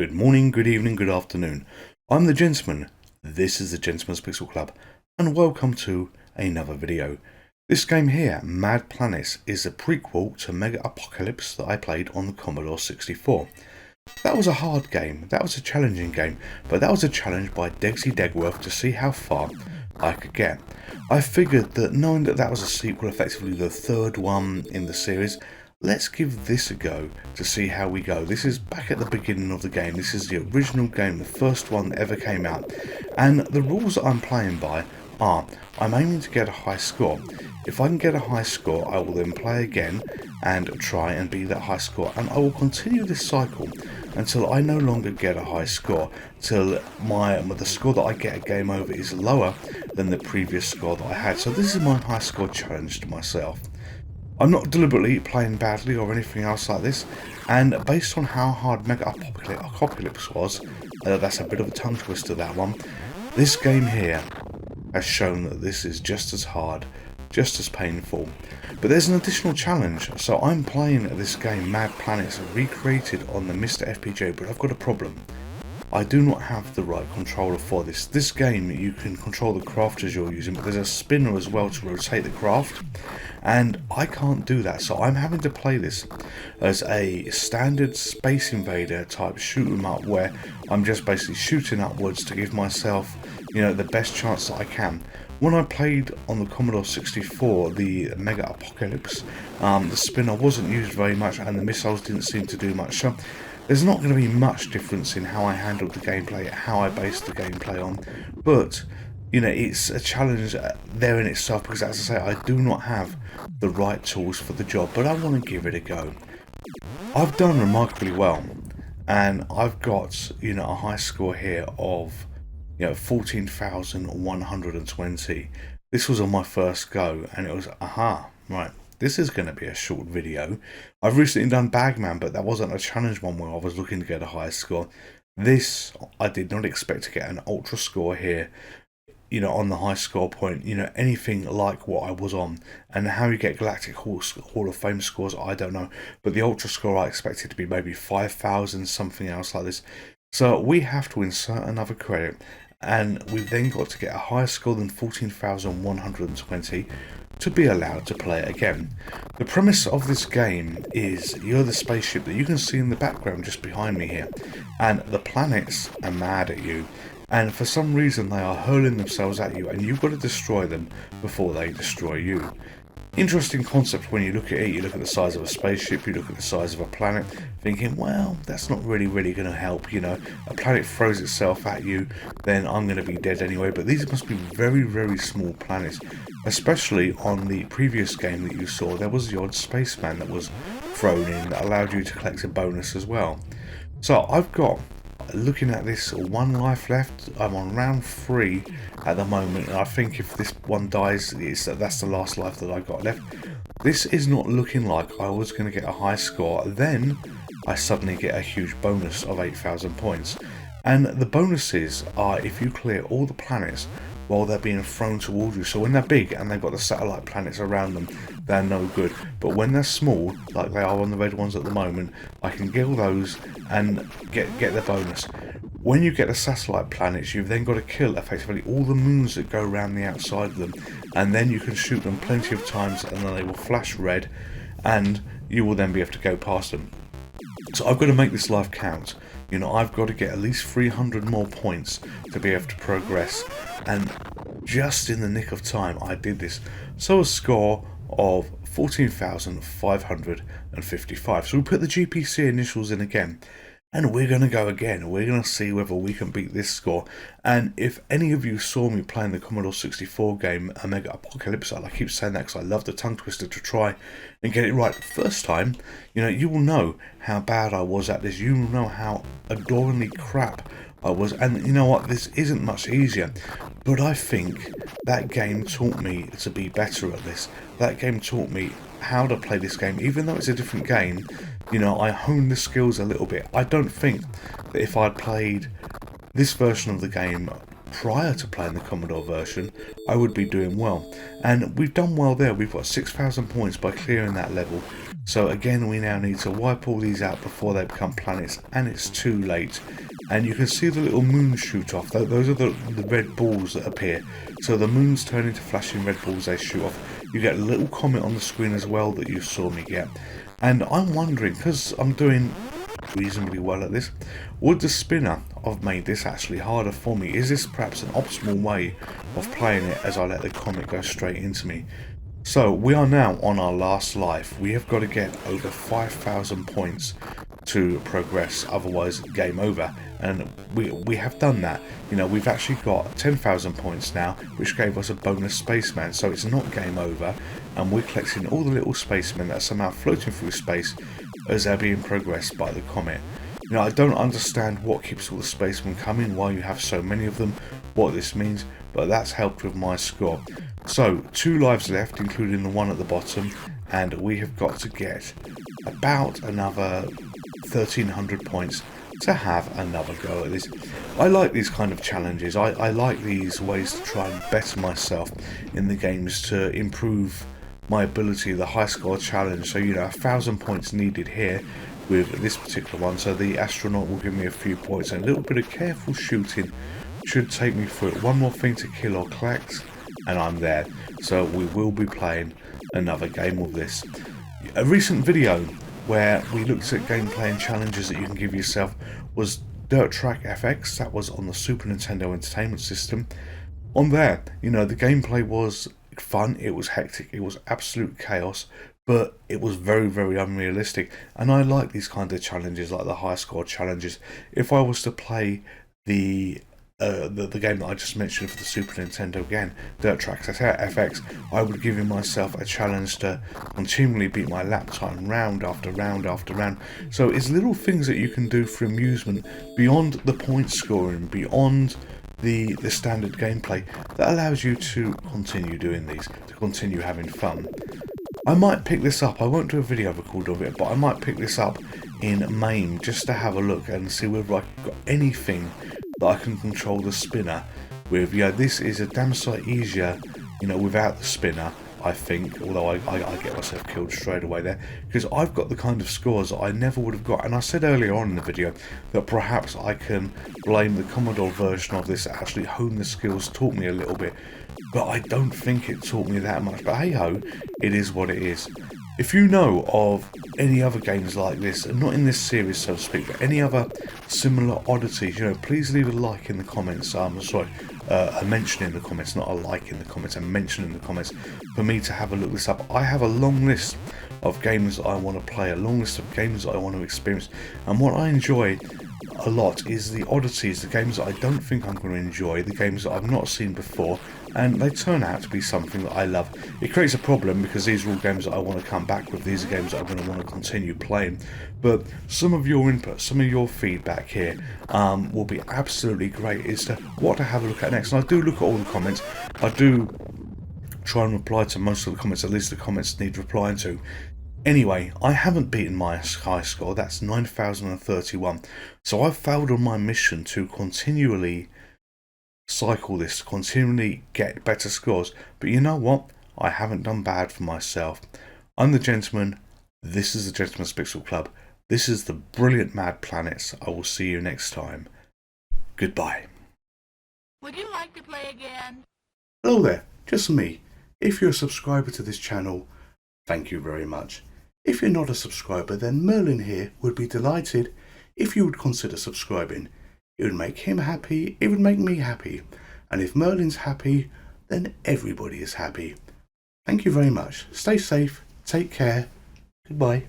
Good morning, good evening, good afternoon. I'm the Gentleman. This is the Gentleman's Pixel Club, and welcome to another video. This game here, Mad Planets, is a prequel to Mega Apocalypse that I played on the Commodore 64. That was a hard game, that was a challenging game, but that was a challenge by Degsy Degworth to see how far I could get. I figured that knowing that that was a sequel, effectively the third one in the series, let's give this a go to see how we go. This is back at the beginning of the game. This is the original game, the first one that ever came out. And the rules that I'm playing by are, I'm aiming to get a high score. If I can get a high score, I will then play again and try and beat that high score. And I will continue this cycle until I no longer get a high score, till the score that I get at game over is lower than the previous score that I had. So this is my high score challenge to myself. I'm not deliberately playing badly or anything else like this, and based on how hard Mega Apocalypse was, that's a bit of a tongue twister, that one, this game here has shown that this is just as hard, just as painful. But there's an additional challenge, so I'm playing this game, Mad Planets, recreated on the MiSTer FPGA, but I've got a problem. I do not have the right controller for this. This game, you can control the crafters you're using, but there's a spinner as well to rotate the craft, and I can't do that, so I'm having to play this as a standard Space Invader type shoot 'em up, where I'm just basically shooting upwards to give myself, the best chance that I can. When I played on the Commodore 64, the Mega Apocalypse, the spinner wasn't used very much, and the missiles didn't seem to do much. So there's not going to be much difference in how I handled the gameplay, how I based the gameplay on, but it's a challenge there in itself, because as I say, I do not have the right tools for the job, but I want to give it a go. I've done remarkably well, and I've got a high score here of 14,120. This was on my first go, and it was right. This is going to be a short video. I've recently done Bagman, but that wasn't a challenge one where I was looking to get a high score. This, I did not expect to get an ultra score here, on the high score point, anything like what I was on. And how you get Galactic Hall of Fame scores, I don't know. But the ultra score I expected to be maybe 5,000, something else like this. So we have to insert another credit, and we've then got to get a higher score than 14,120 to be allowed to play it again. The premise of this game is you're the spaceship that you can see in the background just behind me here, and the planets are mad at you, and for some reason they are hurling themselves at you, and you've got to destroy them before they destroy you. Interesting concept when you look at it. You look at the size of a spaceship, you look at the size of a planet, thinking, well, that's not really going to help. A planet throws itself at you, then I'm going to be dead anyway. But these must be very, very small planets. Especially on the previous game that you saw, there was the odd spaceman that was thrown in that allowed you to collect a bonus as well. So I've got, looking at this, 1 life left. I'm on round 3 at the moment, and I think if this one dies, that's the last life that I got left. This is not looking like I was going to get a high score. Then I suddenly get a huge bonus of 8,000 points, and the bonuses are if you clear all the planets while they're being thrown towards you. So when they're big and they've got the satellite planets around them, they're no good. But when they're small, like they are on the red ones at the moment, I can kill those and get the bonus. When you get the satellite planets, you've then got to kill effectively all the moons that go around the outside of them, and then you can shoot them plenty of times, and then they will flash red, and you will then be able to go past them. So I've got to make this life count. I've got to get at least 300 more points to be able to progress, and just in the nick of time I did this. So a score of 14,555. So we put the GPC initials in again, and we're going to go again. We're going to see whether we can beat this score. And if any of you saw me playing the Commodore 64 game, Mega Apocalypse, I keep saying that because I love the tongue twister to try and get it right the first time, you will know how bad I was at this. You will know how adoringly crap I was. And you know what? This isn't much easier. But I think that game taught me to be better at this. That game taught me how to play this game. Even though it's a different game, I honed the skills a little bit. I don't think that if I'd played this version of the game prior to playing the Commodore version, I would be doing well. And we've done well there. We've got 6,000 points by clearing that level. So again, we now need to wipe all these out before they become planets, and it's too late. And you can see the little moon shoot off. Those are the red balls that appear. So the moons turn into flashing red balls, they shoot off. You get a little comment on the screen as well that you saw me get. And I'm wondering, because I'm doing reasonably well at this, would the spinner have made this actually harder for me? Is this perhaps an optimal way of playing it as I let the comet go straight into me? So we are now on our last life. We have got to get over 5,000 points to progress, otherwise game over. And we have done that. You know, we've actually got 10,000 points now, which gave us a bonus spaceman. So it's not game over, and we're collecting all the little spacemen that are somehow floating through space as they're being progressed by the comet. You know, I don't understand what keeps all the spacemen coming, why you have so many of them, what this means, but that's helped with my score. So 2 lives left, including the one at the bottom, and we have got to get about another 1,300 points to have another go at this. I like these kind of challenges. I like these ways to try and better myself in the games, to improve my ability, the high score challenge. So, you know, 1,000 points needed here with this particular one. So the astronaut will give me a few points, and a little bit of careful shooting should take me through it. One more thing to kill or collect, and I'm there. So we will be playing another game of this. A recent video where we looked at gameplay and challenges that you can give yourself was Dirt Track FX. That was on the Super Nintendo Entertainment System. On there, you know, the gameplay was fun, it was hectic, it was absolute chaos, but it was very, very unrealistic. And I like these kind of challenges, like the high score challenges. If I was to play the game that I just mentioned for the Super Nintendo again, Dirt Track FX, I would give myself a challenge to continually beat my lap time round after round after round. So it's little things that you can do for amusement beyond the point scoring, beyond the standard gameplay, that allows you to continue doing these, to continue having fun. I might pick this up, I won't do a video record of it, but I might pick this up in MAME just to have a look and see whether I've got anything that I can control the spinner with. Yeah, this is a damn sight easier, you know, without the spinner, I think, although I get myself killed straight away there, because I've got the kind of scores that I never would have got. And I said earlier on in the video that perhaps I can blame the Commodore version of this that actually honed the skills, taught me a little bit, but I don't think it taught me that much. But hey ho, it is what it is. If you know of any other games like this, and not in this series so to speak, but any other similar oddities, you know, please leave a like in the comments. A mention in the comments, not a like in the comments, a mention in the comments for me to have a look this up. I have a long list of games that I want to play, a long list of games that I want to experience, and what I enjoy a lot is the oddities, the games that I don't think I'm going to enjoy, the games that I've not seen before, and they turn out to be something that I love. It creates a problem because these are all games that I want to come back with, these are games that I'm going to want to continue playing, but some of your input, some of your feedback here will be absolutely great as to what to have a look at next. And I do look at all the comments, I do try and reply to most of the comments, at least the comments need replying to. Anyway, I haven't beaten my high score, that's 9,031, so I've failed on my mission to continually cycle this, continually get better scores, but you know what, I haven't done bad for myself. I'm the Gentleman, this is the Gentleman's Pixel Club, this is the brilliant Mad Planets. I will see you next time. Goodbye. Would you like to play again? Hello there, just me. If you're a subscriber to this channel, thank you very much. If you're not a subscriber, then Merlin here would be delighted if you would consider subscribing. It would make him happy, it would make me happy, and if Merlin's happy, then everybody is happy. Thank you very much. Stay safe, take care, goodbye.